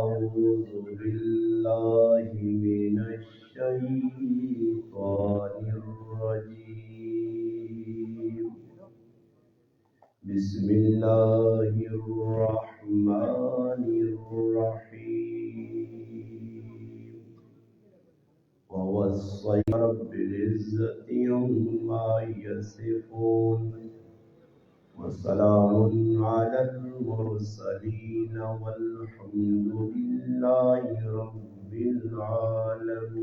أعوذ بالله من الشيطان الرجيم بسم الله الرحمن الرحيم ووصينا رب العزة عما يصفون وسلام على المرسلين والحمد لله رب العالمين۔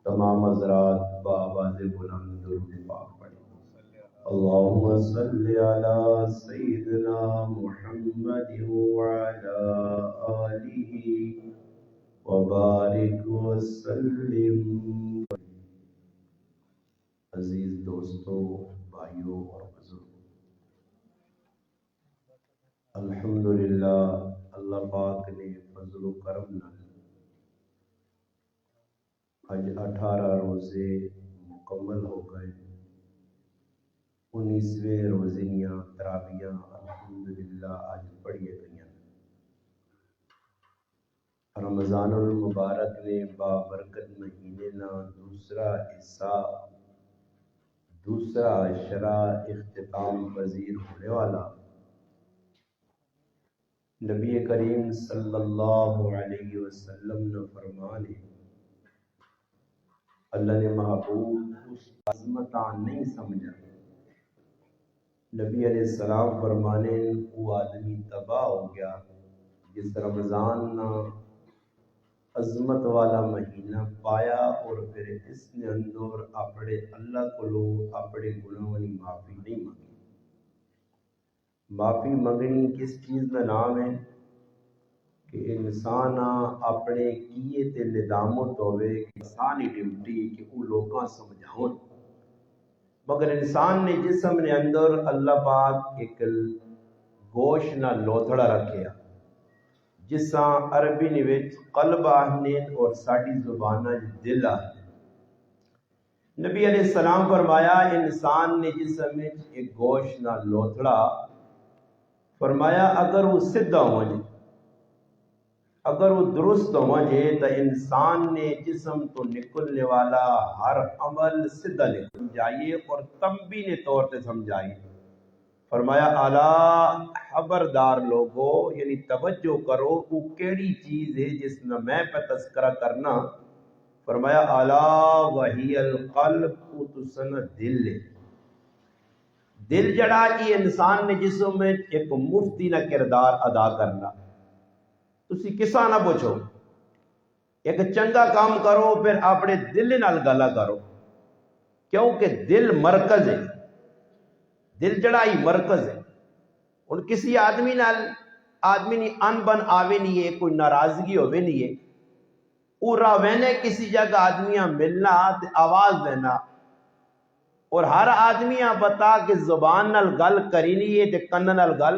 تمام حضرات بآواز بلند درود پاک پڑھیں۔ اللهم صل على سيدنا محمد وعلى آله وبارك وسلم۔ عزیز دوستو، بھائیوں اور بزرگوں، الحمدللہ اللہ پاک نے فضل و کرم نال آج 18 روزے مکمل ہو گئے۔ 19ویں روزیاں تراویحاں الحمدللہ آج پڑھیے گئیں۔ رمضان المبارک نے بابرکت مہینے نا دوسرا حصہ، دوسرا عشرہ اختتام پذیر ہونے والا نبی کریم صلی اللہ علیہ وسلم نے فرمانے اللہ نے محبوب اس عظمتاں نہیں سمجھا۔ نبی علیہ السلام فرمانے وہ آدمی تباہ ہو گیا جس رمضان نہ عظمت والا مہینہ پایا اور پھر اس نے اندر اپنے اللہ کو اپنے گناہوں کی معافی نہیں مانگی۔ معافی منگنی کس چیز کا نام ہے کہ انسان اپنے کیے تے ندامت ہوئے کہ انسانی ڈیوٹی کہ وہ لوگاں سمجھاؤں، مگر انسان نے جسم نے اندر اللہ پاک ایک گوشت نہ لوتھڑا رکھیا جساں عربی نویچ قلب آہنے اور ساڑی زبانہ دل آہنے۔ نبی علیہ السلام فرمایا انسان نے جسم میں ایک گوشت نہ لوتھڑا، فرمایا اگر وہ سدھا ہو جائے، اگر وہ درست ہو جائے تو انسان نے جسم تو نکلنے والا ہر عمل سدھا نکل جائیے اور تنبیہ طور سے سمجھائیے۔ فرمایا اعلیٰ خبردار لوگو، یعنی توجہ کرو وہ کیڑی چیز ہے جس نے میں پہ تذکرہ کرنا۔ فرمایا اعلیٰ وہی القلب، وہ تسن دل ہے۔ دل جڑا کی انسان نے جسم میں ایک مفتی نہ کردار ادا کرنا۔ تسی کسا نہ پوچھو، ایک چنگا کام کرو پھر اپنے دل نال گلا کرو، کیونکہ دل مرکز ہے، دل جڑا ہی مرکز ہے۔ اور کسی آدمی نی ان بن آوے نہیں ہے، کوئی ناراضگی ہوئے نہیں ہے، وہ راوینے کسی جگہ آدمیاں ملنا تے آواز دینا، اور ہر آدمیاں بتا کہ زبان نال گل کری نہیں ہے تے کن نال گل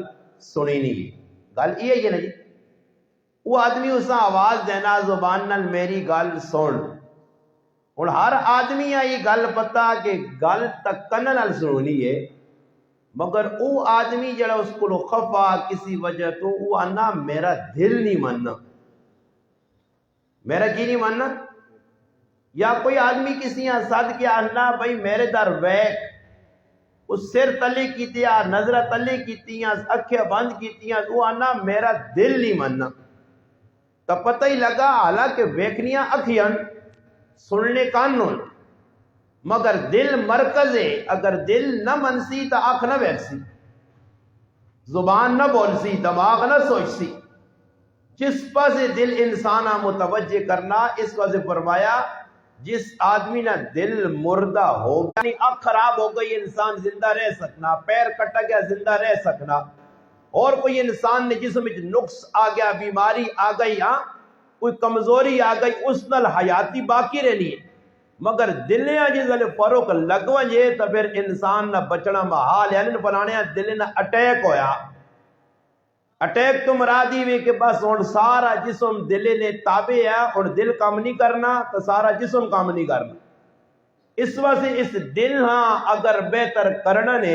سنی نہیں ہے۔ گل یہ ہے نا جی، وہ آدمی اسا آواز دینا زبان نال میری گل سن، اور ہر آدمیاں یہ گل پتا کہ گل تک کن نال سنونی ہے، مگر او آدمی جڑا اس کو خفا کسی وجہ تو وہ آنا میرا دل نہیں ماننا، میرا کی نہیں ماننا۔ یا کوئی آدمی کسی صد کے آنا بھائی میرے در ویک، اس سر تلے کیتیا، نظرہ تلے کیتیاں، اکھیں بند کیتیاں، وہ آنا میرا دل نہیں ماننا۔ تو پتہ ہی لگا حالانکہ ویکھنیاں اکھیاں سننے کانوں، مگر دل مرکز ہے۔ اگر دل نہ منسی تو آنکھ نہ ویکسی، زبان نہ بولسی، دماغ نہ سوچسی۔ جس پاسے دل انسان متوجہ کرنا، اس وجہ فرمایا جس آدمی نہ دل مردہ ہو گیا، یعنی آنکھ خراب ہو گئی انسان زندہ رہ سکنا، پیر کٹا گیا زندہ رہ سکنا، اور کوئی انسان نے جسم میں نقص آ گیا، بیماری آ گئی، کوئی کمزوری آ گئی، اس نال حیاتی باقی رہنی ہے، مگر دلیاں جس ویلے فروق لگویں جے تو پھر انسان نہ بچنا محال ہے۔ یعنی فلانے دل نہ اٹیک ہویا، اٹیک تو مرادی ہوئی کہ بس ہن سارا جسم دل نے تابع ہے، اور دل کام نہیں کرنا تو سارا جسم کام نہیں کرنا۔ اس واسطے اس دل ہاں اگر بہتر کرنا نے،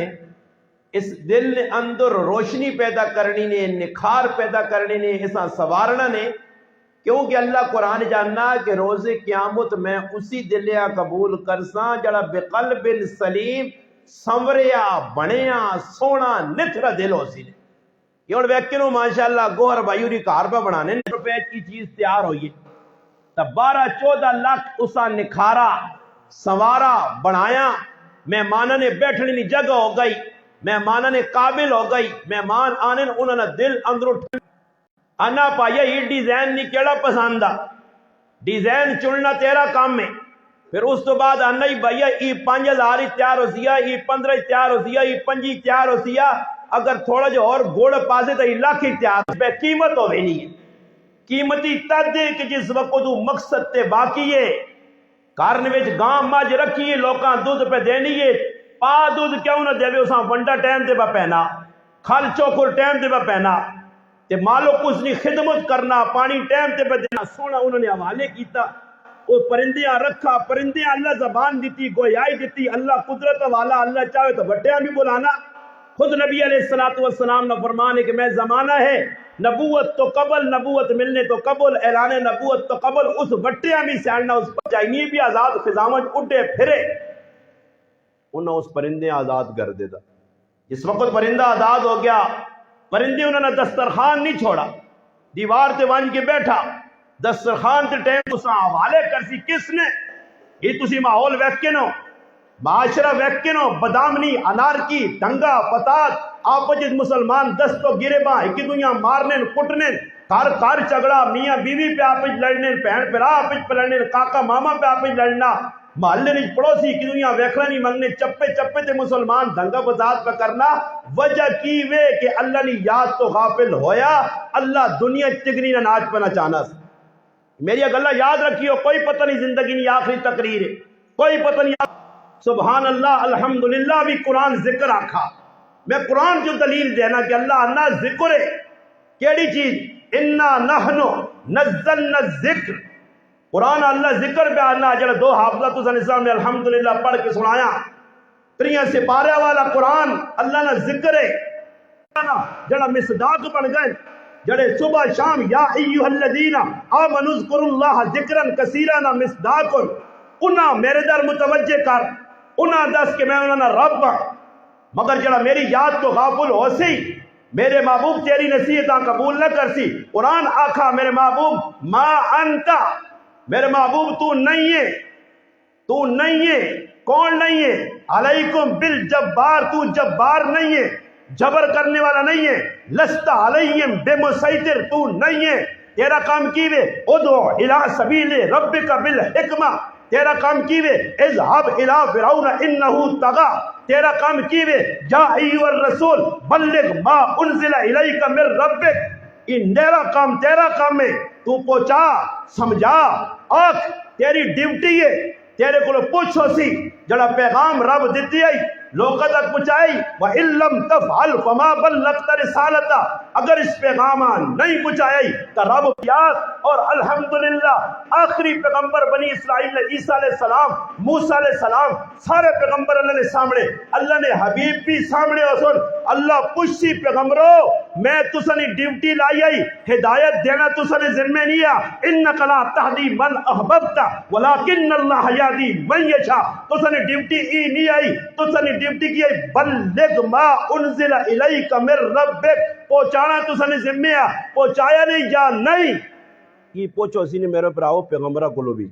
اس دل نے اندر روشنی پیدا کرنی نے، نکھار پیدا کرنی نے، ایسا سوارنا نے، کیونکہ اللہ قرآن جاننا کہ روز قیامت میں اسی دلیا قبول کرساں جڑا بقلب سلیم سنوریا بنیا سونا نتھرا دل ہو سی نے. یہ اور ویکنو ماشاءاللہ گوہر بھائیو دی کار پہ بنانے روپے کی چیز تیار ہوئی تا 12-14 لاکھ اسا نکھارا سوارا بنایا، مہمانہ نے بیٹھنے کی جگہ ہو گئی، مہمانہ نے قابل ہو گئی، مہمان آنے انہوں نے دل اندروں انا پایا یہ ڈیزائن نہیں کیڑا پسند آ، ڈیزائن چننا تیرا کام ہے. پھر اس تو بعد آنا ہی بھائیا ای 5000 تیار ہو سیا، ای 15 تیار ہو سیا، ای 25 تیار ہو سیا، اگر تھوڑا جو اور گوڑ پاسے تو ای لاکھ ہی تیار پہ قیمت ہو نہیں ہے. قیمتی تد دے کہ جس وقت تو مقصد تے باقی ہے. کارن وچ گاں مجھ رکھیے لوکاں دودھ پہ دینی ہے، پا دودھ کیوں نہ دے اساں ونڈا ٹائم تے پہ پہنا، کھل چوکر ٹائم تے پہ پہنا تے مالو کچھ نہیں خدمت کرنا، پانی ٹائم تے پہ دینا. سونا انہوں نے حوالے کیتا، وہ پرندیاں رکھا، پرندیاں اللہ زبان دیتی، گویائی دیتی، اللہ قدرت والا، اللہ چاہے تو بٹیاں بھی بلانا. خود نبی علیہ السلام نے فرمانے کہ میں زمانہ ہے نبوت تو قبل، نبوت ملنے تو قبل، اعلان نبوت تو قبل، اس بٹیاں بھی سیڑنا، اس چائنی بھی آزاد خزامت اٹھے پھرے، انہوں اس پرندے آزاد کر دیتا. جس وقت پرندہ آزاد ہو گیا، پرندے انہوں نے دسترخوان نہیں چھوڑا، دیوار تے ون کے بیٹھا، دسترخوان تے ٹائم اسا حوالے کرسی. کس نے یہ تسی ماحول ویکھنو، معاشرہ ویکھنو، بدامنی، انارکی، دنگا فساد، آپس مسلمان دستو گرے باں ایک دنیا مارنے کٹنے، کار جھگڑا، میاں بیوی پہ آپس لڑنے، بہن بھرا آپس پہ لڑنے، کاکا ماما پہ آپس لڑنا، محلے نہیں پڑوسی کی دنیا ویکھنا نہیں منگنے، چپے چپے تے مسلمان دنگا فساد پہ کرنا. وجہ کی وے کہ اللہ نے یاد تو غافل ہویا، اللہ دنیا چگنی نہ ناچ پہ نہ چاہنا. میری گلہ یاد رکھیو، کوئی پتہ نہیں زندگی نہیں آخری تقریر ہے، کوئی پتہ نہیں. سبحان اللہ الحمدللہ بھی قرآن ذکر آکھا. میں قرآن جو دلیل دینا کہ اللہ انا ذکر ہے کیڑی چیز، انا نحنو نزلنا الذکر، قرآن اللہ ذکر پہ اللہ جڑا 2 حافظہ تو نظام نے الحمدللہ پڑھ کے سنایا، 3 سپارے والا قرآن اللہ نہ ذکر ہے جڑا مصداق بن گئے، جڑے صبح شام یا ایھا الذین آمنوا اذکروا اللہ ذکرا کثیرا نہ مصداق، انہاں میرے در متوجہ کر، انہاں دس کہ میں انہاں نہ رب ہاں. مگر جڑا میری یاد تو غافل ہو سی، میرے محبوب تیری نصیحتاں قبول نہ کر سی. قرآن آکھا میرے محبوب ما انتا، میرے محبوب تو نہیں ہے، تو نہیں ہے. کون نہیں ہے؟ علیکم بالجبار، تو جبار نہیں ہے، جبر کرنے والا نہیں ہے. لست علیہم بمسیطر، تو نہیں ہے. تیرا کام کیوے ادعو الی سبیل ربک بالحکمہ، تیرا کام کیوے اذهب الی فرعون انہ طغی، تیرا کام کیوے جا ایھا الرسول بلغ ما انزل الیک من ربک. یہ میرا کام تیرا کام ہے، تو پہنچا سمجھا. آنکھ تیری ڈیوٹی ہے، تیرے کو پوچھو سی جڑا پیغام رب دیتی ہے لوگوں تک پہنچائی. وَإِن لَّمْ تَفْعَلْ فَمَا بَلَّغْتَ رِسَالَتَهُ، اگر اس پیغام نہیں پہنچائی تو رب پیاس. اور الحمدللہ آخری پیغمبر بنی اسرائیل عیسیٰ علیہ السلام، موسیٰ علیہ السلام، سارے پیغمبر اللہ نے سامنے، اللہ نے حبیب بھی سامنے. اور سن اللہ پوچھتی پیغمبرو میں تسنی ڈیوٹی لائی آئی، ہدایت دینا تسنی ذمہ نہیں ہے. انک لا تہدی من احببت ولکن اللہ یہدی من یشاء. تسنی ڈیوٹی ای نہیں آئی، تسنی ڈیوٹی کی ہے بلغ ما انزل الیک من ربک، پہنچانا تسنی ذمہ ہے. پہنچایا نہیں یا نہیں یہ پوچھو سی نے میرے پراؤ پیغمبرہ کو بھی.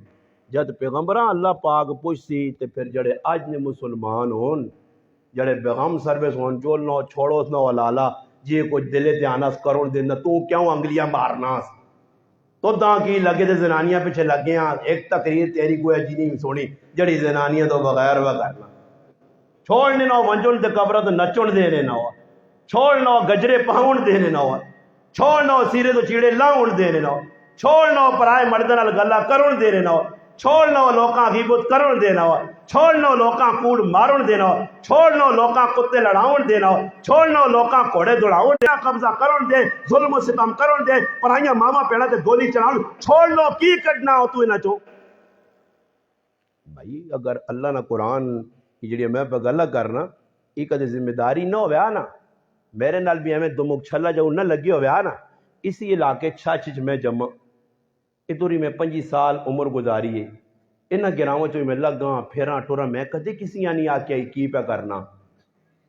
جد پیغمبرہ اللہ پاک پوچھتی تے پھر جڑے آج نے مسلمان ہون، جڑے بیغم سروس ہون، چولنا چھوڑو نہ ولالا جی کچھ دلے تے آناس کرون دینا، تو کیوں انگلیاں مارناس تو داں کی لگے دے زنانیاں پیچھے لگے ہیں. ایک تقریر تیری کوئی اجی نہیں سونی جڑی زنانیاں تو بغیر وہ کرنا چھوڑنے نہ ونجن تے قبرہ تو نچن دینے نہ ہوا، چھوڑنا گجرے پاؤن دینے نہ ہوا، چھوڑنا سیرے تو چیڑے لاؤن دینے نہ ہوا، چھوڑنا پرائے مردن گلا کرن دینے نہ ہوا، چھوڑنا لوکاں غیبت کرن دینا ہوا، چھوڑنا لوکاں کوڑ مارن دینا ہوا، چھوڑنا لوکاں کتے لڑاؤن دینا ہوا، چھوڑنا لوکاں کوڑے دوڑاؤن دینا، قبضہ کرن دے، ظلم و ستم کرن دے، پرائیاں ماما پیڑا تے گولی چڑھاؤن، چھوڑنا کی کٹنا ہو تو نہ چو. بھائی اگر اللہ نہ قرآن کی جڑی میں پہ گلہ کرنا یہ کدے ذمہ داری نہ ہویا نا میرے نال بھی ہمیں دمک چھلا جو نہ لگی ہویا نا اسی علاقے چھاچ میں جمع ادھوری میں 5 سال عمر گزاری ہے انہاں گراؤں چوں میں لگاں پھیراں ٹوراں میں کدے کسی نہیں آکیا کی پہ کرنا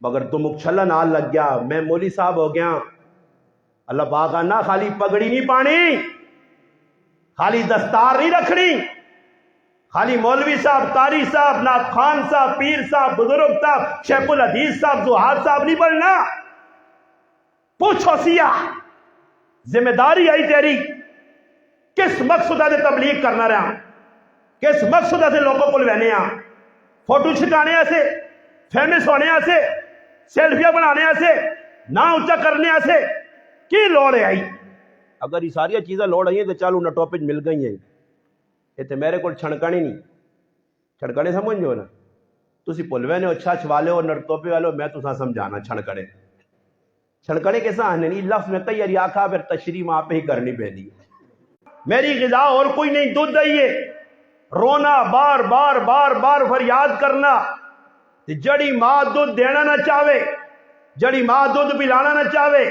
مگر دمک چھلا نال لگ گیا میں مولی صاحب ہو گیا اللہ پاک آنا خالی پگڑی نہیں پانی خالی دستار نہیں رکھنی خالی مولوی صاحب قاری صاحب نعت خان صاحب پیر صاحب بزرگ صاحب شیخ الحدیث صاحب زہاد صاحب نہیں بننا پوچھو سیاہ ذمہ داری آئی تیری کس مقصد سے تبلیغ کرنا رہا کس مقصد سے لوگوں کو لینے فوٹو چھکانے سے فیمس ہونے سے سیلفیاں بنانے سے نہ اونچا کرنے سے کی لوڑ ہے آئی اگر یہ ساری چیزیں لوڑ آئی ہیں تو چالو نہ ٹاپک مل گئی ہیں یہ تو میرے کو چھڑکانی نہیں چھڑکنے سمجھو نا تسی پلوے نے اچھا چھوالے ہو نرتوپے والے ہو میں تو سمجھانا چھڑکنے کیسا آنے نہیں لفظ میں کئی یاری آکھا پھر تشریح وہاں پہ ہی کرنی پہنی میری غذا اور کوئی نہیں دودھ دئیے رونا بار بار بار بار فریاد کرنا جڑی ماں دودھ دینا نہ چاہے جڑی ماں دودھ پلانا نہ چاہے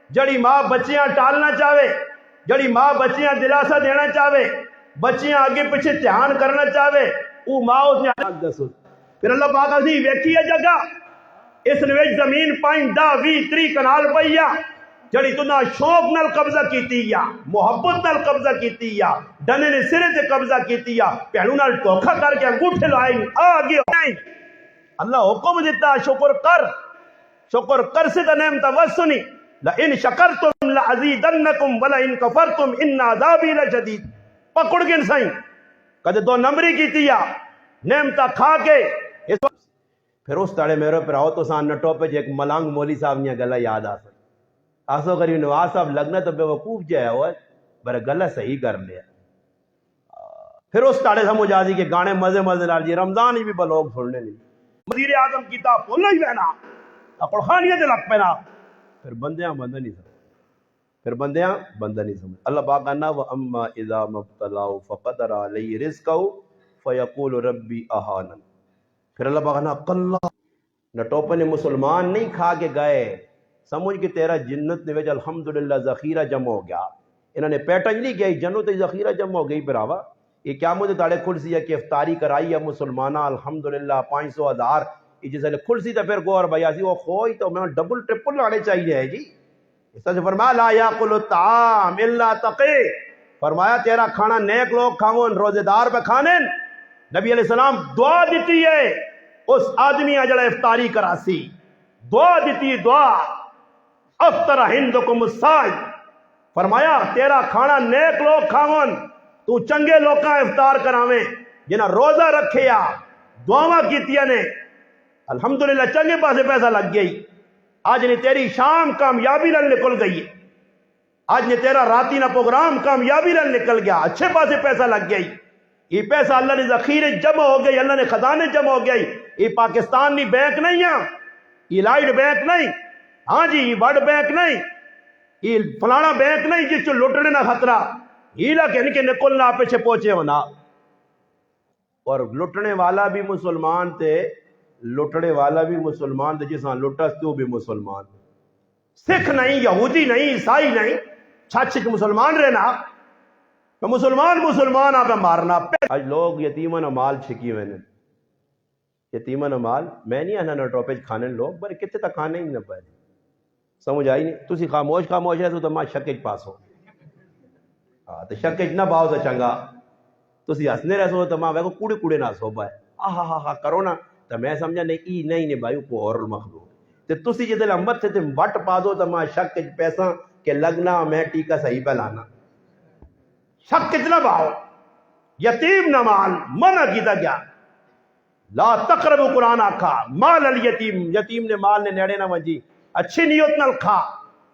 جڑی ماں بچیاں ٹالنا چاہے جڑی ماں بچیاں دلاسا دینا چاہے بچیاں آگے پیچھے دھیان کرنا چاہے وہ ماں اس نے پھر اللہ پاک اسی ویکھی ہے جگہ اس نے زمین 5 10 20 30 کنال پئیا جڑی تنا شوق نال قبضہ کیتی یا محبت نال قبضہ کیتی یا ڈنے نے سرے تے قبضہ کیتی یا پہلو نال دھوکا کر کے انگوٹھے لائی آگے نہیں اللہ حکم دیتا شکر کر سے تو نعمت وسنی لئن شکرتم لعزیدنکم ولئن کفرتم ان عذابی لشدید پکڑ گن سائیں کدے 2 نمبری کیتی یا نعمت کھا کے پھر اس تڑے میرے پر آؤ تو سان نٹو پہ ایک ملانگ مولی صاحب نے گلہ یاد آ سکتا آسو غریب نواز صاحب لگنا تو بے وقوف جائے ہوئے برے گلہ صحیح کر لیا پھر اس تاڑے سمجھ آجی کہ گانے مزے نال جی رمضان ہی بھی بلوگ سننے نہیں وزیر اعظم کتاب بھولنا ہی لینا اپڑ خانیت لگ پینا پھر بندیاں بندہ نہیں سمجھ اللہ پاک کہنا وَأَمَّا إِذَا مَبْتَلَاهُ فَقَدَرَ عَلَيْهِ رِزْقَهُ فَيَقُولُ رَبِّي أَهَانَنِ پھر اللہ پاک کہنا کلا نٹوپے نے مسلمان نہیں کھا کے گئے سمجھ کہ تیرا جنت نے ویچ الحمدللہ ذخیرہ جمع ہو گیا انہوں نے پیٹنج نہیں گئی جنت ذخیرہ جمع ہو گئی براوا یہ کیا مجھے تاڑے کھلسی ہے کہ افطاری کرائی ہے مسلمانہ الحمدللہ 500 1000 یہ جیسے کھلسی تا پھر گور بھائی آسی وہ خوئی تو میں ڈبل ٹرپل لانے چاہیے ہے جی اس طرح سے فرمایا لا یاکل الطعام الا تقی فرمایا تیرا کھانا نیک لوگ کھاون روزے دار پہ کھانے نبی علیہ السلام دعا دیتی ہے اس آدمی اجڑا افطاری کراسی دعا دیتی دعا افطر ہندکم الصائم فرمایا تیرا کھانا نیک لوگ کھاون تو چنگے لوکاں افطار کراویں جنہاں روزہ رکھیا دعاواں کیتیاں نے الحمدللہ چنگے پاسے پیسہ لگ گئی آج نے تیری شام کامیابی نال نکل گئی آج نے تیرا راتی نہ پروگرام کامیابی نال نکل گیا اچھے پاسے پیسہ لگ گئی یہ پیسہ اللہ نے ذخیرے جمع ہو گئی اللہ نے خزانے جمع ہو گئی یہ پاکستان نہیں بینک نہیں ہے یہ لائٹ بینک نہیں ہاں جی یہ ورلڈ بینک نہیں یہ فلانا بینک نہیں جس چو لٹنے نہ خطرہ ہیلا کہ ان کے نکلنا پیچھے پہنچے ہونا اور لٹنے والا بھی مسلمان تھے لٹنے والا بھی مسلمان تھے جس ہاں لٹس تو بھی مسلمان سکھ نہیں یہودی نہیں عیسائی نہیں چھچ مسلمان رہنا مسلمان آپ مارنا آج لوگ یتیمن مال چھکی ہوئے یتیمن مال میں نہیں آنا ٹوپیج کھانے لوگ بڑے کتنے تک کھانے ہی نہ پائے سمجھ آئی نہیں تسی خاموش ہے تو ماں شکج پاس ہو تو شکج نہ باؤ تو چنگا تسی ہسنے رہ سو تو ماں ویکو کوڑے نہ سو پائے ہاں کرو نا تو میں سمجھا نہیں بھائی کو اور مخلوق تو تسی جی دل امت سے وٹ پا دو تو ماں شکج پیسہ کہ لگنا میں ٹیکا صحیح پہ لانا شک کتنا باؤ یتیم نہ مال منع کیتا گیا لا تقربوا قرآن آکھا مال الیتیم یتیم نے مال نے نیڑے نہ ونجی اچھی نیت نال کھا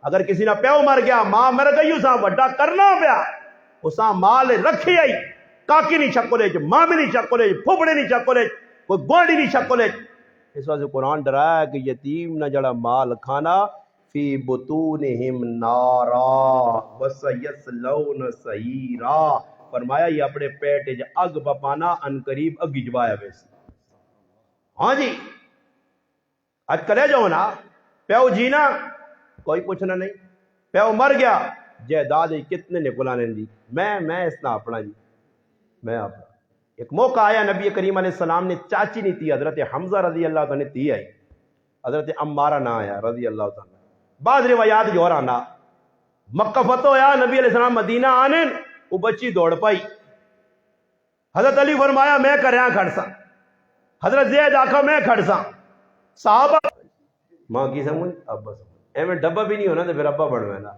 اگر کسی نہ پیو مر گیا ماں مر گئی اساں وڈا کرنا پیا اساں مال رکھی آئی کاکی نہیں چکولے ماں بھی نہیں چکولے پھوپڑے نہیں چکولے کوئی گوڑی نہیں چکولے اس وجہ سے قرآن ڈرایا کہ یتیم نہ جڑا مال کھانا فی بطونہم نارا وسیصلون سعیرا فرمایا یہ اپنے پیٹ اگ پپانا ان قریب اگی جوایا ویسی ہاں جی اج کرے جاؤ نا پیو جینا کوئی پوچھنا نہیں، پیو مر گیا جائیداد کتنے نے کلانے دی، میں اس نہ اپنا جی میں اپنا۔ ایک موقع آیا نبی کریم علیہ السلام نے چاچی نہیں تھی حضرت حمزہ رضی اللہ تعالیٰ نے تھی آئی، حضرت عمارہ نہ آیا رضی اللہ تعالیٰ۔ بعض روایات جو آنا مکہ فتح ہویا نبی علیہ السلام مدینہ آنے وہ بچی دوڑ پائی، حضرت علی فرمایا میں کریاں کھڑ سا، حضرت زید آکھا میں کھڑ سا، صحابہ ماں کی سمجھ ابا سمجھ ایویں ڈبا بھی نہیں ہونا تو پھر ابا بڑھوے نا،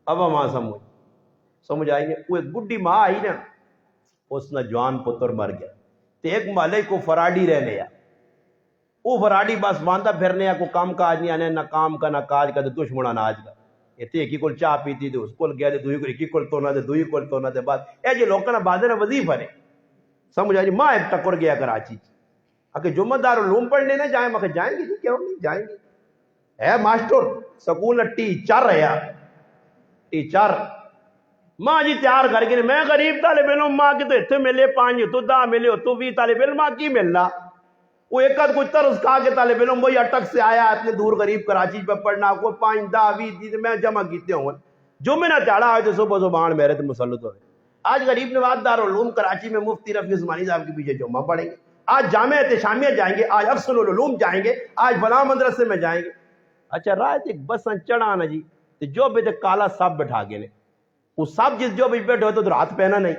ابا ماں سمجھ آئی نہیں۔ وہ ایک بڈھی ماں آئی نا، اس نے جوان پتر مر گیا تو ایک مالک کو فراڈی رہ لیا، وہ فراڈی بس باندھا پھرنے کو کام کاج نہیں آنے، نہ کام کا نہ کاج کا، دشمنا ناج کا، اتنے ایک ہی کول چاہ پیتی تو اس کول گیا تو دوئی کو ایک ہی کول تونا تو دوئی کول تونا تو بعد اے جی لوگوں نے بازے وظیفہ نے سمجھ آئی ماں ایک ٹکر گیا کراچی کہ جمعہ دار علوم پڑھنے نہ جائیں، میں جائیں گے جی کیوں نہیں جائیں گے، اے ماسٹر سکول ٹیچر رہا ٹیچر ماں جی تیار کر کے میں غریب طالب علم ماں کی تو اتنے ملے 5 تو 10 ملے تو 20 طالب علم ماں کی ملنا، وہ ایک آدھ کچھ طرز کھا کے طالب علم وہی اٹک سے آیا اتنے دور غریب کراچی پہ پڑھنا کوئی 5 10 20 میں جمع کیتے ہوں جو میں نہ چاڑا آئے تو صبح زبان میرے تو مسلط ہوئے۔ آج غریب نواز دارالعلوم کراچی میں مفتی رفیع عثمانی صاحب کے پیچھے جمعہ پڑھیں گے، آج جامعہ شامیہ جائیں گے، آج افضل العلوم جائیں گے، آج فلاں مدرسے میں جائیں گے۔ اچھا رات ایک بساں چڑھانا جی تو جو بھی کالا سب بٹھا گئے وہ سب جس جو بھی بیٹھے ہوتے تو رات پہنا نہیں،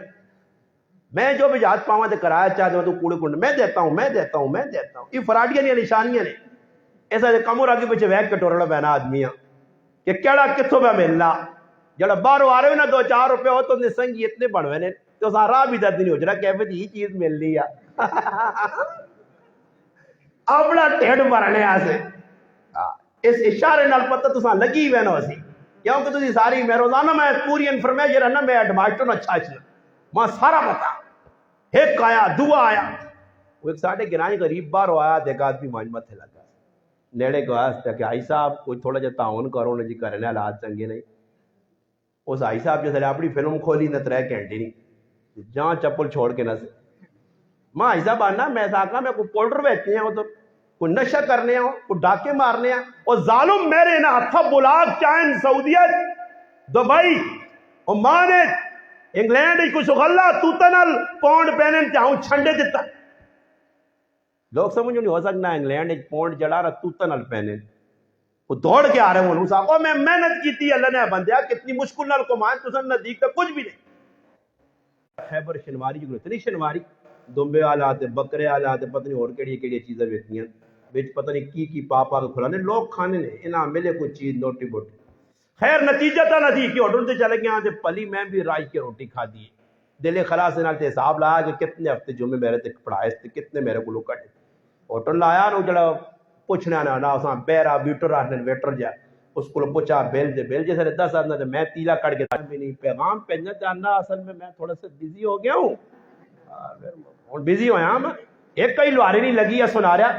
میں جو بھی ہاتھ پاواں تے کرایا چاہتے ہوں تو کوڑے کنڈ میں دیتا ہوں یہ فراڈیاں نہیں نشانیاں نے ایسا کمور آگے پیچھے ویک کٹورنا پینا آدمیاں کہ کیڑا کتوں پہ ملنا جڑا باہر آ رہے ہو نا 2-4 روپے ہو تو سنگی اتنے بڑھوے نے تو سارا بھی درد نہیں ہو جڑا کہہ یہ چیز مل رہی ہے اپنا ٹھڈ بھرنے سے اس اشارے نال پتہ تساں لگی ہوئے نا اسی کیونکہ تسی ساری میں روزانہ میں پوری انفارمیشن ہے نا میں ایڈماسٹر نہ اچھا ماں سارا پتا ایک آیا دعا آیا وہ ایک ساڑھے گرائیں غریب باہر آیا ایک آدمی مانج متھے لگا نیڑے کو آیا کہ آئی صاحب کوئی تھوڑا جا تعاون کرو نا جی کرنے حالات چنگے نہیں۔ اس آئی صاحب جیسے اپنی فلم کھولی نہ 3 گھنٹے نہیں جہاں چپل چھوڑ کے نہ سے ماں آئی صاحب آنا میں آکھا میں کوئی پولڈر بیچتے ہیں وہ تو کوئی نشہ کرنے ہوں کوئی ڈاکے مارنے ہیں اور ظالم میرے نا ہتھا بلاگ چائن سعودیت دبئی اور ماں نے انگلینڈ کچھ غلہ توتنل پونڈ پہنے چاہوں چھنڈے دیتا لوگ سمجھو نہیں ہو سکنا انگلینڈ پونڈ جڑا رہا توتنل پہنے وہ دوڑ کے آ رہے ہیں انہوں صاحب میں محنت کی تھی اللہ نے بندیا کتنی مشکل نال کو مان تو سن نزدیک تک کچھ بھی نہیں خیبر شنواری جو اتنی شنواری دمبے آلات بکرے آلات پتہ نہیں اور کیڑی چیزیں بیچتی ہیں بیچ پتہ نہیں کی پاپا کو کھلانے لوگ کھانے نے انہاں ملے کوئی چیز نوٹی بوٹی خیر نتیجہ تھا نہ تھی کہ ہوٹل سے چلے گیا تے پلی میں بھی رائی کے روٹی کھا دی دل خلاص نال تے حساب لایا کہ کتنے ہفتے جمعے میرے تے پڑھائے تے کتنے میرے کو کٹے ہوٹل لایا نو جڑا پوچھنا نہ اساں بیرا بیٹر آنے ویٹر جا اس کو پوچھا بیل جیسے 10 آدمی تے میں تیلا کٹ کے بھی نہیں پیغام بھیجنا چاہنا اصل میں تھوڑا سا بزی ہو گیا ہوں اور بزی ہویا میں ایک کئی لواری نہیں لگی ہے سنا رہا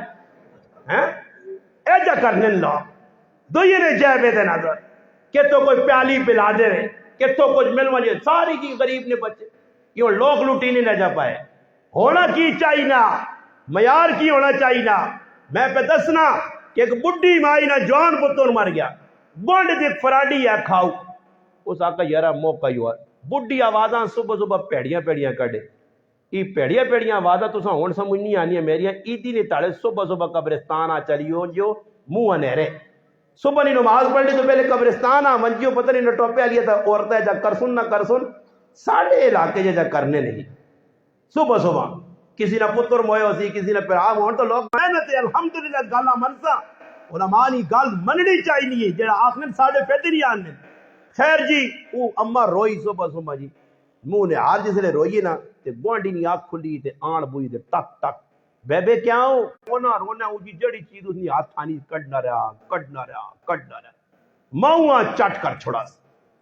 اے جا کرنے لو دو یہ نے جائے بے دے نظر کہ تو کوئی پیالی پلا دے رہے کہ تو کچھ مل مجھے ساری کی غریب نے بچے کیوں لوگ لوٹی نہیں نہ جا پائے ہونا کی چاہیے نا معیار کی ہونا چاہیے نا میں پہ دسنا کہ ایک بڈھی مائی نہ جوان پتر مر گیا بونڈ دی فراڈی ہے کھاؤ اس آقا یارا موقع ہی ہوا بڈھی آوازاں صبح پیڑیاں کڑے یہ پیڑیاں آوازاں تو ہون سمجھ نہیں آنی ہے میری ایدی نے تاڑے صبح قبرستان آ چلیو جو منہ انہرے صبح نہیں نماز پڑھ لی تو پہلے قبرستان آ منجیو پتہ نہیں نٹوپے آلیا تھا عورتیں جا کرسن نہ کرسن ساڑھے علاقے جا کرنے نہیں صبح کسی نہ پتر موئے ہو سی کسی نہ پیرام ہون تو لوگ محنت الحمدللہ گالا منسا علماء نی گال مننی چاہیے جڑا آخر ساڑھے پیدے نہیں آنے خیر جی وہ اماں روئی صبح جی منہ نے ہار جس لئے روئی نا تے گوانڈی نی آنکھ کھلی تے آن بوئی تے ٹک بے کیا ہوں رونا جی جڑی چیز اس نے ہاتھ تھانی کٹنا رہا ماؤں چٹ کر چھوڑا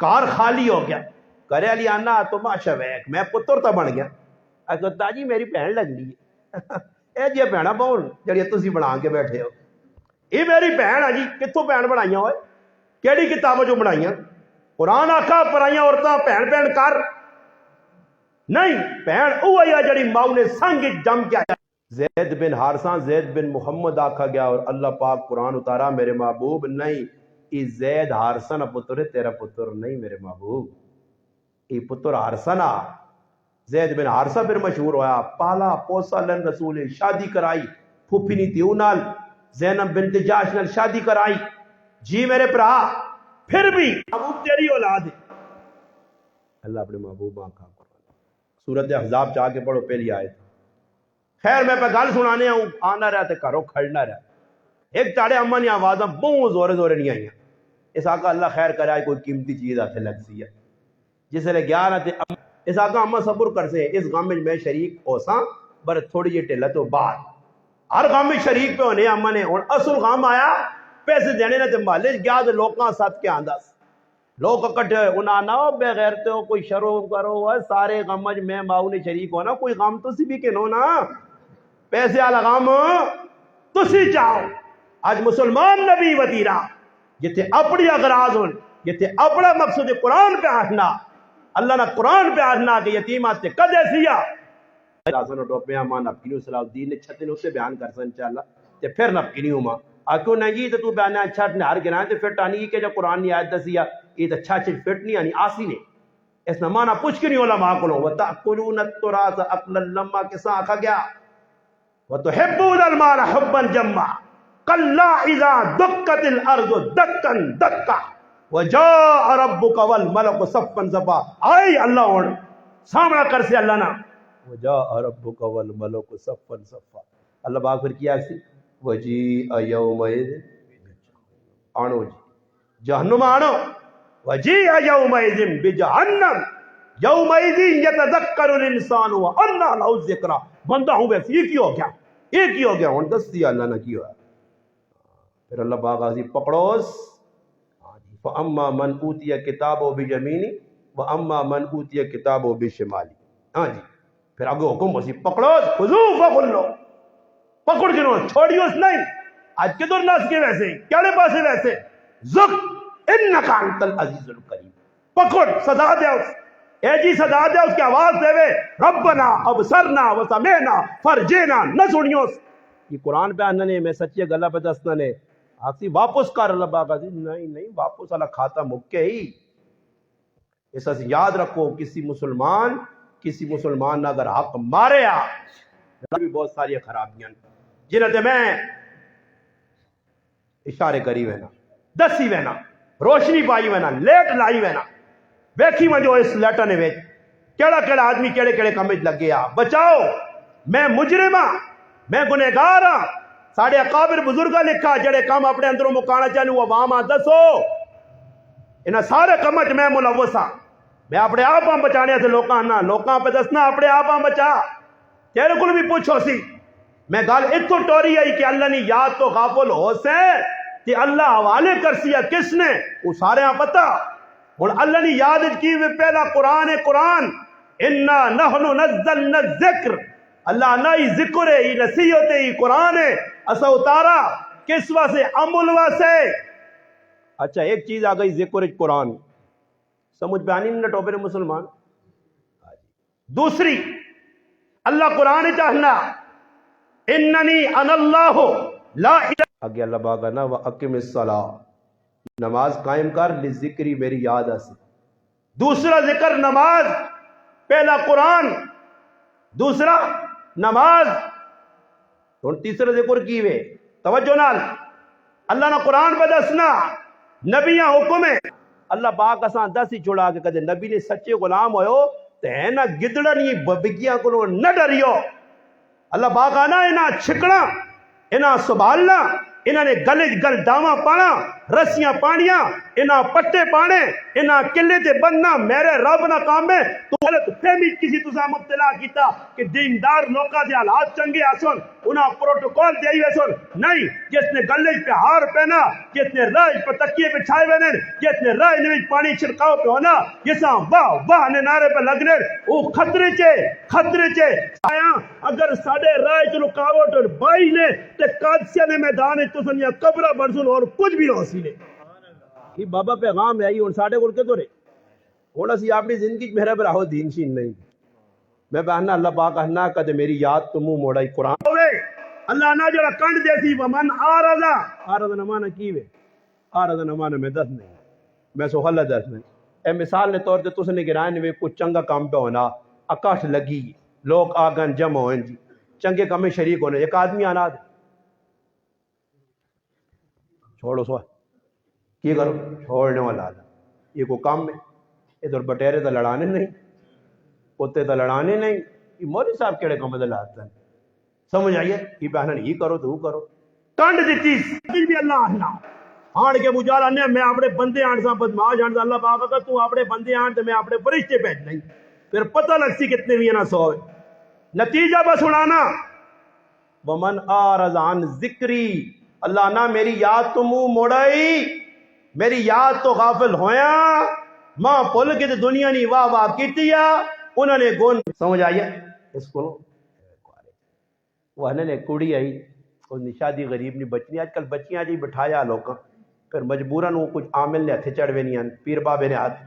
کار خالی ہو گیا کرے علی آنا تو ماشا ویک میں پتر تا بن گیا اگر تاجی میری بہن لگ لی اے جی بہنا بہن جڑی تسی بنا کے بیٹھے ہو یہ میری بہن ہے جی کتوں بہن بنائیاں ہوئے کیڑی کتابوں جو بنائیاں قرآن آکھا پرائیاں عورتاں بہن کر نہیں بہن اوہی ہے جڑی ماؤں نے سنگ جم کے زید بن حارثہ زید بن محمد آکھا گیا اور اللہ پاک قرآن اتارا میرے محبوب نہیں ای زید حارثہ نہ پتر ہے تیرا پتر نہیں میرے محبوب ای پتر حارثہ نہ زید بن حارثہ پھر مشہور ہویا پالا پوسا لن رسول شادی کرائی پھوپھی نہیں تھی انال زینب بنت جاش نال شادی کرائی جی میرے برا پھر بھی محبوب تیری اولاد ہے اللہ اپنے محبوب آنکھا سورت احزاب چاہ کے پڑھو پہلی آیت خیر میں پہ گل سنانے ہوں آنا رہا تے کرو کھڑنا رہا ایک تاڑے اماں نے آوازاں بہت زورے زورے نہیں آئیاں اس آقا اللہ خیر کرائے کوئی قیمتی چیز آتے لگ سی ہے جس لئے گیا نہ تے اس آقا اماں صبر کر سے اس غم میں شریک ہوساں بر تھوڑی جی ٹھلت و بعد ہر غم میں شریک پہ ہونے اماں نے اور اصل غم آیا پیسے دینے نہ تے مالج گیا تے لوکاں ساتھ کے آنداز لوگ اکٹھے ہوئے انہاں نہ ہو بے غیرتے ہو کوئی شروع کرو سارے غمج میں ماؤ نے شریک ہونا کوئی غم تو سی بھی کنو نا پیسے والا غم تو سی چاہو آج مسلمان نبی وطیرہ جتے اپنی اغراض ہوں جتے اپنا مقصد قرآن پہ آٹھنا اللہ نے قرآن پہ آٹھنا کہ یتیمات سے قد ایسیا راسن اٹھوپے ہمان نبکنیو صلی اللہ الدین نے چھتے اسے بیان کر سن انشاءاللہ تے پھر نبکنیو ماں آکیوں نہیں تو بیانے چھٹ نے ہر گنائیں تے پھر ٹانی کہ جو قرآن نہیں آیت دسیا یہ اچھا چیز فٹ نہیں آنی آسی نے اس نے مانا پوچھ کی نہیں علماء کو لوں وَتَأْكُلُونَ التُّرَاثَ أَكْلًا لَمَّا کسا آکھا گیا وَتُحِبُّونَ الْمَالَ حُبًّا جَمًّا كَلَّا إِذَا دُكَّتِ الْأَرْضُ دَكًّا دَكًّا وَجَاءَ رَبُّكَ وَالْمَلَكُ صَفًّا صَفًّا آئی اللہ ہون سامنا کر سے اللہ نا وَجَاءَ رَبُّكَ وَالْمَلَكُ صَفًّا صَفًّا اللہ باق پھر کیا سی وَجِيءَ يَوْمَئِذٍ آنو جی جہنم آنو وَجِيءَ يَوْمَئِذٍ بِجَهَنَّمْ يَوْمَئِذٍ يَتَذَكَّرُ الْإِنسَانُ وَأَنَّى لَهُ الذِّكْرَى بندہ ہوں بے یہ کی ہو گیا یہ کی ہو گیا ہوں دس دیا اللہ نے کی ہوا پھر اللہ باغ آزی پکڑوس فَأَمَّا مَنْ أُوتِيَ كِتَابُهُ بِيَمِينِهِ وَأَمَّا مَنْ أُوتِيَ كِتَابُهُ بِشِمَالِهِ ہاں جی پھر آگے حکم اسی پکڑوس خذوہ فغلو پکڑ کے نو چھوڑیوس نہیں آج کے دور ناس کے ویسے کیڑے پاسے ویسے زق انکا انت العزیز الکریم پکڑ سزا دے اس اے جی سزا دے اس کی آواز دے وے ربنا ابصرنا وسمعنا فرجینا نہ سنیوس یہ قرآن پہ آنا نے میں سچے گلہ پہ دستنا نے آخسی واپس کر اللہ باقا جی نہیں واپس اللہ کھاتا مکے ہی اس سے یاد رکھو کسی مسلمان نہ اگر حق مارے آ بھی بہت ساری خرابیاں جنہیں میں اشارے کری وینا دسی وینا روشنی پائی وینا لیٹ لائی وینا ویکھی میں جو اس لیٹر نے ویچ کیڑا آدمی کیڑے کمج لگ گیا بچاؤ میں مجرمہ میں گنہگار ہاں ساڑھے اقابر بزرگا لکھا جڑے کام اپنے اندروں مکانا چاہنے وہ عوام دسو انہاں سارے کمج میں ملوث ہاں میں اپنے آپ ہاں بچانے سے لوکاں پہ دسنا اپنے آپ ہاں بچا تیرے کو بھی پوچھو سی میں گال اتو ٹوری آئی کہ اللہ نے یاد تو غافل ہو سے کہ اللہ حوالے کر سیا کس نے وہ سارے ہاں پتا اور اللہ نے یاد کی ہوئے پہلا قرآن اِنَّا نَحْنُ نَزَّلْنَا الذِّكْرِ اللہ نہ ہی ذکر ہے ہی نصیحت ہے ہی قرآن ہے اسا اتارا کس واسے عمل واسے اچھا ایک چیز آ گئی ذکر قرآن سمجھ پہ آنی نہ ٹوپے مسلمان دوسری اللہ قرآن چاہنا اننی انا اللہ لا الہ اگے اللہ باغا نا وَأَقِمِ الصَّلَاةَ نماز قائم کر لذکری میری یاد آسی دوسرا ذکر نماز پہلا قرآن دوسرا نماز اور تیسرا ذکر کیوے توجہ نال اللہ نے قرآن پہ دسنا نبیاں حکم ہے اللہ پاک اساں دس ہی چھوڑا کے کدے نبی نے سچے غلام ہوئے تے ہے نا گدڑنی بگیاں کو نہ ڈریو اللہ پاک آنا انہاں چھکڑا انہاں سنبھالنا انہاں نے گل داواں پانا رسیاں پانیاں انہاں پٹے پانے انہاں قلے تے بننا میرے رب نہ کام ہے تو غلط فہمی کسی تساں مبتلا کیتا کہ دیندار لوکاں دے حالات چنگے آسن انہاں پروٹوکول دے ہوئے سن نہیں جس نے گلے پہ ہار پہنا جس نے راہ پہ تکیے پہ چھائے ہوئے جس نے راہ نے پانی چھڑکاؤ پہ ہونا جساں واہ نے نعرے پہ لگنے وہ خطرے چے آیا اگر ساڑے راہ چ رکاوٹ اور بائی نے تے قادسیہ نے میدان تسن یا قبرہ بڑھسن اور کچھ بھی نہ سی نے یہ بابا پیغام ہے اور ساڑے کو کدھر ہے ہونا سی اپنی زندگی میرا براہو دین شین نہیں میں بہنا اللہ پاک کہنا کدے میری یاد تو منہ موڑا ہی قرآن اللہ نہ جڑا کنڈ دیسی ومن آرزا نمانا کی وے آرزا نمانا میں دس نہیں میں سو خلہ دس نہیں اے مثال نے طور تے تس نے گرائن وے کچھ چنگا کام پہ ہونا اکاش لگی لوگ آگن جمع ہوئیں جی چنگے کام میں شریک ہونے ایک آدمی آنا دے چھوڑو سوا کی کرو چھوڑنے والا یہ کو کام میں ادھر بٹیرے تو لڑانے نہیں کتے تو لڑانے نہیں یہ مولی صاحب کیڑے کام لڑاتا ہے سمجھ آئیے یہ بہن یہ کرو تو کرو کنڈ دی چیز بھی اللہ آنا آن کے مجھا لانے میں اپنے بندے آن سا بدماش آن سا اللہ پاک اگر تو اپنے بندے آن تو میں اپنے فرشتے پہنچ نہیں پھر پتہ لگ سی کتنے بھی نہ سوئے نتیجہ بس سنانا ومن آرز عن ذکری اللہ نہ میری یاد تو منہ موڑائی میری یاد تو غافل ہویا ماں پل کے دنیا نہیں واہ واہ کیتیا انہوں نے گون سمجھ آئیے اس کو وہ نے کڑی آئی اس نشادی غریب نہیں بچنی آج کل بچیاں جی بٹھایا لوگ پھر مجبوراً وہ کچھ عامل نے ہتھے چڑھوے نہیں آن پیر بابے نے ہاتھ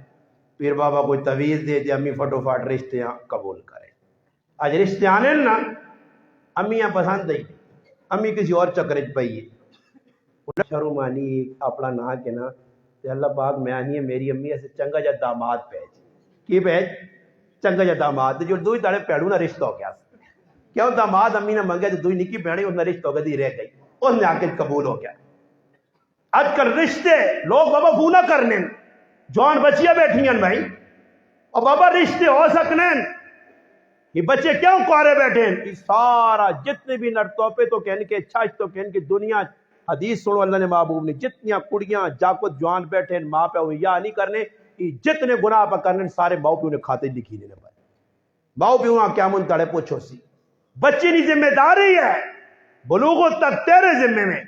پیر بابا کوئی تویز دے دے امی فٹو فاٹ رشتے قبول کرے آج رشتے آنے نا امیاں پسند دئی امی کسی اور چکرج پئی ہے شروع مانی اپنا نہ کے نا اللہ پاک میں آنی ہے میری امی ایسے چنگا جا داماد پیج کی پیج چنگا جا داماد جو دوئی تاڑے پیڑوں نہ رشتہ ہو گیا کیا وہ داماد امی نے منگیا جو دوئی نکی پیڑی اس نے رشتہ ہو گیا دی رہ گئی اس نے آکے قبول ہو گیا آج کل رشتے لوگ بابا فونہ کرنے جوان بچیاں بیٹھی ہیں بھائی اور بابا رشتے ہو سکنے یہ بچے کیوں کوارے بیٹھے ہیں یہ سارا جتنے بھی نرتوپے تو کہنے کے چھاش تو کہنے کے دنیا حدیث سنو اللہ نے محبوب نے جتنیاں کڑیاں جاکت جوان بیٹھے ہیں ماں پہ ہوئی یا نہیں کرنے یہ جتنے گناہ پہ کرنے سارے ماں پہ انہیں کھاتے لکھی نہیں پائے ماں پہ وہاں کیا منتڑے پوچھو سی بچی نہیں ذمہ داری ہے بلوغ تک تیرے ذمہ میں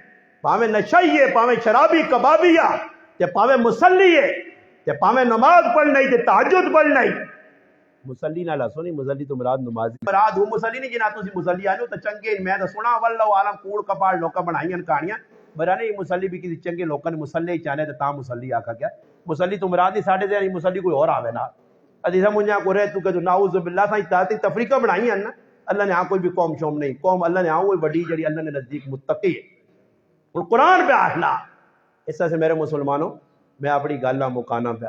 پاویں نشائیے پاویں شرابی کبابیا تے پاویں مسلیے تے پاویں نماز پڑھ نہیں تے تہجد پڑھ نہیں مسلی نہ لسو نہیں مسلی تو مراد نمازی مراد وہ مسلی نہیں جنا تسی مسلی آنے تو چنگے میں تو سنا واللہ عالم کوڑ کپاڑ لوکا بنائیں کہانیاں برانے یہ مسلی بھی کسی چنگے لوکاں نے مسلی چاہنے تے تاں مسلی آکھا کیا مسلی تو مراد نہیں ساڑھے دے مسلی کوئی اور آوے نا حدیثہ منجا کو رہے تو کہ نعوذ باللہ سائیں تاتی تفریقہ بنائی ہیں نا اللہ نے ہاں کوئی بھی قوم شوم نہیں قوم اللہ نے ہاں کوئی بڑی جڑی اللہ نے نزدیک متقی ہے اور قرآن پہ آخلا اس طرح سے میرے مسلمانوں میں اپنی گالہ مکانا پہ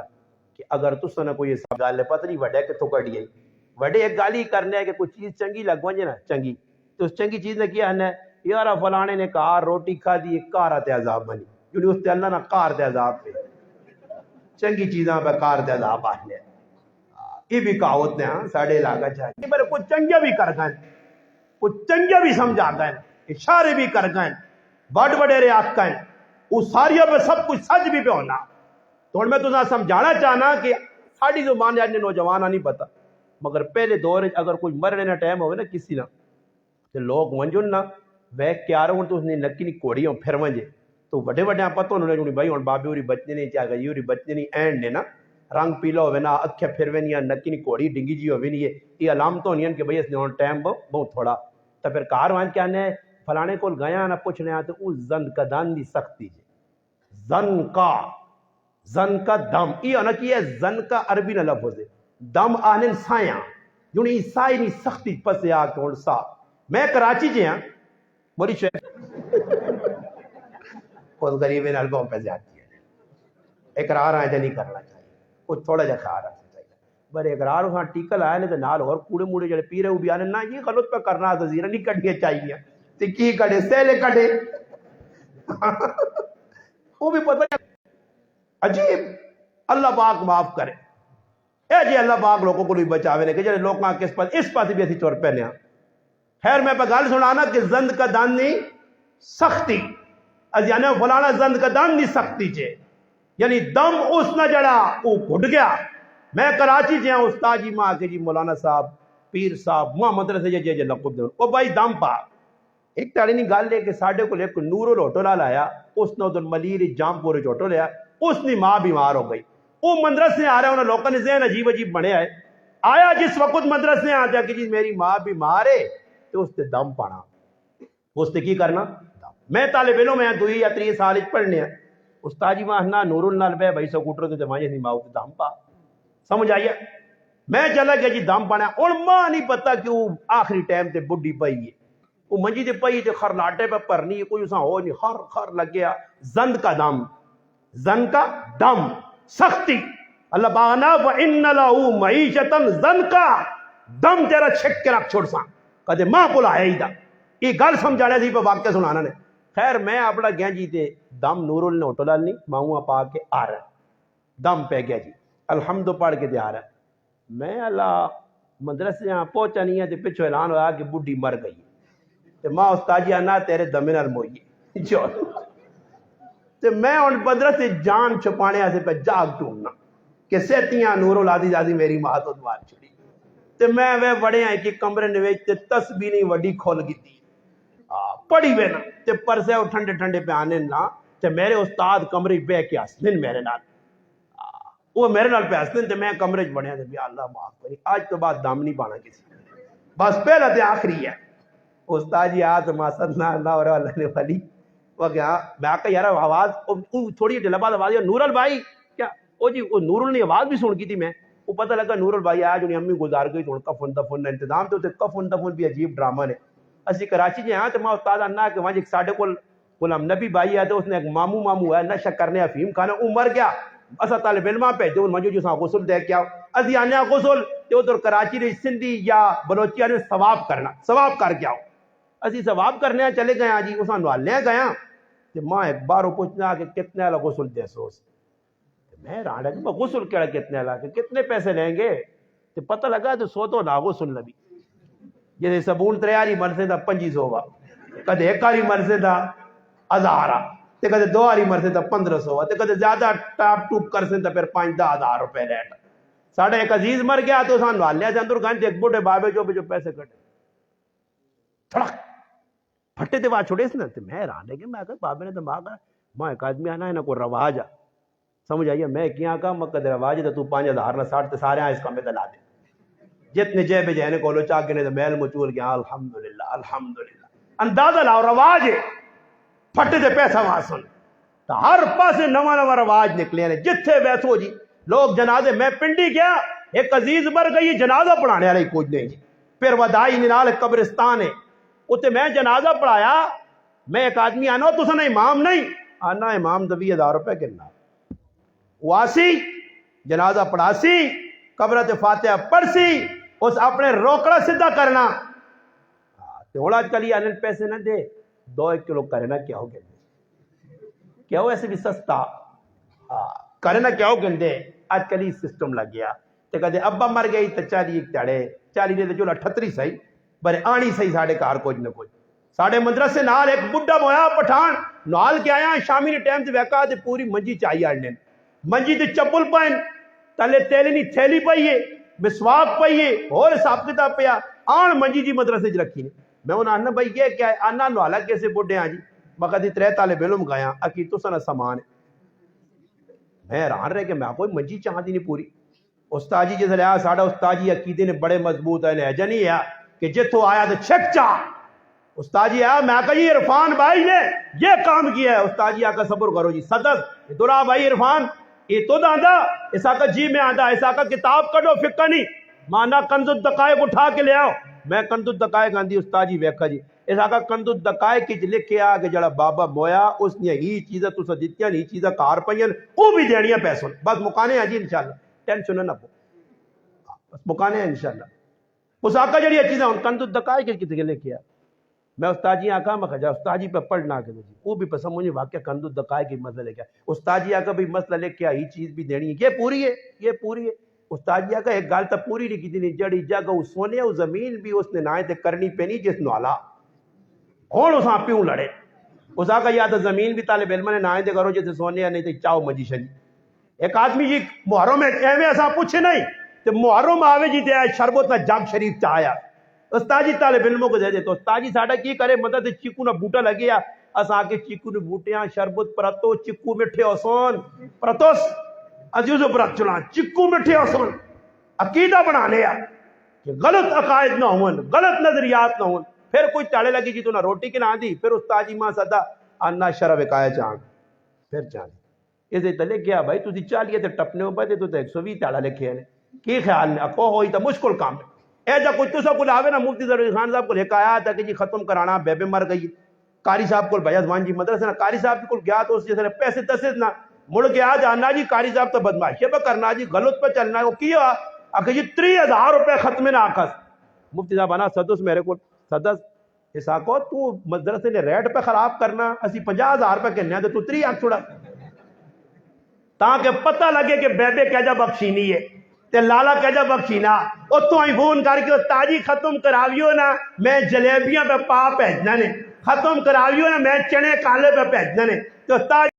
کہ اگر تُس نہ کوئی سب گالے پتہ نہیں وڈے کہ تو کڑی ہے وڈے ایک گالی کرنے ہے کہ کوئی چیز چنگی لگوانجے نا چنگی تو اس چنگی چیز نے کیا ہے یارا فلانے نے کہا روٹی کھا دی ایک کارہ تے عذاب بنی کیونکہ اس تے اللہ نہ کار تے عذاب پہ چنگی چیزاں پہ کار تے عذاب آنے یہ بھی کہاوت نے ہاں ساڑھے لاغا چاہیے میرے کچھ چنگیا بھی کر گئے کچھ چنگیا بھی سمجھا گئے اشارے بھی کر گئے بڑ بڑے آکھا ہیں اس ساریوں پہ سب کچھ سچ بھی پہ ہونا تو میں تجھے سمجھانا چاہنا کہ ساڑھی زبان آج نے نوجوانہ نہیں پتا مگر پہلے دور اگر کوئی مرنے نہ ٹائم ہوئے نا کسی نہ تو لوگ ونجن نہ بیک کے آ رہے ہوں تو اس نے نکی نہیں کوڑی ہوں پھر ونجے تو بڑے بڑے پتہ انہوں نے بھائی ہوں بابی ہوری بچنے نہیں چاہ گئی ہوری بچنے نہیں اینڈ نے نا رنگ پیلا ہوئے نا اکھے پھر وے نہیں نکی نہیں کوڑی ڈنگی جی ہوئے نہیں یہ علامتوں نہیں ہیں کہ بھائی اس نے ٹائم بہت تھوڑا تو پھر کار وہاں کیا نے فلانے کو گیا نہ پوچھنے آتے اس زن کا دان دی سختی جے زن کا دم یہ ہونا کہ یہ زن کا عربی نہ لفظ ہے دم آنن سایاں یوں نہیں سائی نہیں سختی پسے آکے اور سا میں کراچی جے ہاں موری شہر خود غریبیں نلبوں پہ زیادتی ہے اقرار آئے جا نہیں کرنا چاہیے کچھ تھوڑا جا کھا رہا چاہیے بر اقرار ہاں ٹیکل آئے نہیں تو نال اور کوڑے موڑے جڑے پیرے ہو بھی آنے نا یہ غلط پہ کرنا زیرہ نہیں کٹھے چاہیے تکی کڑے سیلے کڑے وہ بھی پتہ عجیب اللہ پاک معاف کرے اے جی اللہ پاک لوگوں کو نہیں بچاوے نے کہ جنہیں لوگ کس پاس اس پاس بھی ایسی چور پہنے ہیں خیر میں پہ گال سنانا کہ زند کا دان نہیں سختی از یعنی فلانا زند کا دان نہیں سختی چے یعنی دم اس نہ جڑا وہ گھٹ گیا میں کراچی جہاں استاد جی ماں کے جی مولانا صاحب پیر صاحب ماں مدرسے جے لقب دے او بھائی دم پا ایک تاڑی نہیں گال لے کہ ساڑھے کو لے کو نور الوٹو لایا اس نے ادھر ملیر جام پورے چوٹو لیا اس نے ماں بیمار ہو گئی وہ مدرسے آ رہے ہیں انہوں لوگوں نے ذہن عجیب عجیب بنے آئے آیا جس وقت مدرسے آ جا کہ جی میری ماں بیمار ہے تو اس نے دم پانا اس نے کی کرنا میں طالب علم میں 2 یا 3 سال پڑھنے ہیں استاد جی ماں نور النال بے بھائی سکوٹر تو جمائے نہیں ماں دم پا سمجھ آئیے میں چلا گیا جی دم پانا اور ماں نہیں پتا کہ وہ آخری ٹائم تے بڈی پئی ہے وہ منجی دے پئی تے خرلاٹے پہ پرنی کوئی اساں ہو نہیں، خر خر لگ گیا. زند کا دم، زن کا دم، سختی. اللہ بانا وَإِنَّ لَهُ مَعِيشَةً زن کا دم تیرا چھک کے رکھ چھوڑ ساں کدے ماں کو لایا ہی دا. یہ گل سمجھانے سی پہ واقعہ سنانا نے. خیر میں اپنا گیا جی تے دم نور نے ہوٹل ال نہیں ماؤں پا کے آ رہا دم پہ گیا جی الحمد پڑھ کے تے آ رہا. میں اللہ مدرسے پہنچا نہیں ہے تے پچھو اعلان ہوا کہ بڈھی مر گئی تے ماں استاد جی آنا تیرے دمے نال موئی جو تے میں ان مدرسے جان چھپانے سے پہ جاگ ڈھونڈنا کہ سیتیاں نور العادی جازی میری ماں تو دوار چھڑی تے میں وہ بڑے ہیں کہ کمرے نویچ تے تسبیح نہیں وڈی کھول گئی تھی پڑھی وے نا تے پرسے وہ ٹھنڈے ٹھنڈے پہ آنے نا تے میرے استاد کمرے بے کے ہسنن میرے نال وہ میرے نال پہ ہسنن تے میں کمرے بڑھیا تے یا اللہ معاف کری آج تو بعد دم نہیں پانا کسی بس پہلا تے آخری ہے. استاد جی آج ماسدنا اللہ اور اللہ نے والی وہ کیا میں آکا یار آواز تھوڑی ڈھلا بعد آواز نور البھائی کیا وہ جی وہ نور نے آواز بھی سن کی تھی میں وہ پتہ لگا نور البھائی آج انہیں امی گزار گئی تو کفن دفن انتظام تو کفن دفن بھی عجیب ڈرامہ نے. اسی کراچی جی ہاں تو میں استاد انا کہ وہاں ایک ساڈے کول غلام نبی بھائی ہے تو اس نے ایک مامو ہے نشہ کرنے افیم کھانا وہ مر گیا اسا طالب علماں بھیجو منجو جو سا غسل دے کے آؤ اسی آنے غسل تے ادھر کراچی نے سندھی یا بلوچیا نے ثواب کرنا ثواب کر کے آؤ اسی ثواب کرنے چلے گئے جی اسا نوالنے گیا تے ماں ایک بار پوچھنا کہ کتنے والا غسل دے سوس میں رہا کہ غسل کیڑا کتنے والا کہ کتنے پیسے لیں گے تے پتہ لگا تو 100 تو لا غسل نبی جیسے صابن تریاری مرسے دا 500 وا کدے ایک آری مرسے دا 1000 تے کدے 2 آری مرسے دا 1500 تے کدے زیادہ ٹاپ ٹوپ کرسے تے پھر 5-10 روپے لیٹ ساڑھے ایک عزیز مر گیا تو سان والے دے اندر گھنٹے ایک بوٹے بابے جو پیسے کٹے تھڑک پھٹے تے وہاں چھوڑے نا تے میں رانے کے میں کہا بابے نے دماغ ماں ایک آدمی آنا ہے نا کوئی رواج آ سمجھ آئیے میں کیا کہا مکہ رواج ہے تو 5000 نہ 60 تے سارے آئے اس کام میں دلا دے جتنے جے بے جہنے کو لو چاہ کے نے میل مچول گیا الحمدللہ الحمدللہ اندازہ لاؤ رواج ہے پھٹے تے پیسہ وہاں سن تو ہر پاسے نواں رواج نکلے ہیں جتھے بیٹھو جی لوگ جنازے میں پنڈی گیا ایک عزیز مر گئی جنازہ پڑھانے والی کچھ نہیں جی پھر ودائی نال قبرستان ہے اتنے میں جنازہ پڑھایا میں ایک آدمی آنا تو سنا امام نہیں آنا امام 20,000 روپے کرنا واسی جنازہ پڑھاسی قبرت فاتحہ پڑھسی اس اپنے روکڑا سدھا کرنا تھوڑا چلی آنے پیسے نہ دے 2 کلو کرنا کیا ہو گئے کیا ہو ایسے بھی سستا کرنا کیا ہو گئے آج کل ہی سسٹم لگ گیا تو کہتے ابا مر گئی تو 40 تڑے 40 دے تو چلو 38 صحیح بڑے آنی صحیح ساڑھے کار کچھ نہ کچھ ساڑھے مدرسے نال ایک بڈھا مویا پٹھان نال کے آیا شامی نے ٹائم سے ویکا تے پوری منجی چاہیے آڑنے منجی تے چپل پائن تلے تیلی نہیں تھیلی پائیے مسواک پائیے اور حساب کتاب پیا آن منجی جی مدرسے چ رکھی نے میں انہوں نے بھائی یہ کیا ہے آنا نوالا کیسے بڈھے ہیں جی مقدی 3 طالب علم گیا اکی تو سنا سامان ہے میں حیران رہے کہ میں کوئی منجی چاہتی نہیں پوری استاد جی جیسے لیا ساڑھا استاد جی عقیدے نے بڑے مضبوط ہے لہجہ نہیں ہے کہ جتوں آیا تو چھک چاہ استاد جی آیا میں کہا جی عرفان بھائی نے یہ کام کیا ہے استاد جی آقا صبر کرو جی صدق دلہ بھائی عرفان یہ تو داندہ اس آقا جی میں آندہ اس آقا کتاب کڑو فقہ نہیں مانا کنز الدقائق اٹھا کے لے آؤ میں کنز الدقائق آندھی استاد جی ویکھا جی اس آقا کنز الدقائق کی لکھے آ کہ جڑا بابا مویا اس نے ہی چیزیں تو سدیتیاں نہیں چیزیں کار پہین وہ بھی دینیاں پیسوں بس مکانے ہیں جی انشاءاللہ ٹینشن نہ پو بس مکانے ہیں انشاءاللہ اس آقا جڑی چیزیں ان کنز الدقائق کی لکھے آ میں استاد جی آقا میں کہا استاد جی پہ پڑھنا کہ وہ بھی پسند مجھے واقعہ کنز الدقائق کی مسئلہ لے کے استاد جی آقا بھی مسئلہ لے کے ہی چیز بھی دینی ہے یہ پوری ہے استاد جی آقا ایک گال تا پوری نہیں کی نہیں جڑی جگہ اس سونے اس زمین بھی اس نے نائیں تے کرنی پینی جس نوالا ہون اس پیوں لڑے اس آقا یا تو زمین بھی طالب علم نے نائیں تے کرو جیسے سونے نہیں تے چاہو مجی شنی ایک آدمی جی محرم میں ایویں ایسا پوچھے نہیں تے محرم آوے جی تے شربت نہ جگ شریف چاہیا استاد جی طالب علموں کو دے دے تو استاد جی ساڑھا کی کرے مدد چیکو نہ بوٹا لگیا اسا کے چیکو نے بوٹیاں شربت پرتو چیکو مٹھے اسون پرتوس عزیزو پرت چلا چیکو مٹھے اسون عقیدہ بنا لیا کہ غلط عقائد نہ ہون غلط نظریات نہ ہون پھر کوئی تاڑے لگی جی تو نہ روٹی کے نہ دی پھر استاد جی ماں صدا انا شرع وقایا چاند پھر چاند اسے تلے گیا بھائی تو دی چالیے تے ٹپنے ہو پائے تو 120 تاڑا لکھے ہیں کی خیال نے اکو ہوئی تا مشکل کام ہے اے جا کوئی تسا کو آوے نا مفتی ضروری خان صاحب کو لے کے آیا تھا کہ جی ختم کرانا بیبے مر گئی قاری صاحب کو بیعت وان جی مدرسے نا قاری صاحب کو گیا تو اس جیسے پیسے تسد نہ مڑ کے آ جانا جی قاری صاحب تو بدماشی پہ کرنا جی غلط پہ چلنا وہ کیا آکھے جی 30,000 روپے ختم نہ آکھس مفتی صاحب آنا سدس میرے کو سدس اساکو تو مدرسے نے ریٹ پہ خراب کرنا اسی 50,000 روپے کہنے ہیں تو 3 آکھ چھوڑا تاکہ پتہ لگے کہ بیبے کیا جا بخشینی ہے تے لالا کیا جا بخشینا او تو آئی فون کر کے تاجی ختم کراویو نا میں جلیبیاں پہ پا بھیجنا نے ختم کراویو نا میں چنے کالے پہ بھیجنا نے تو تاجی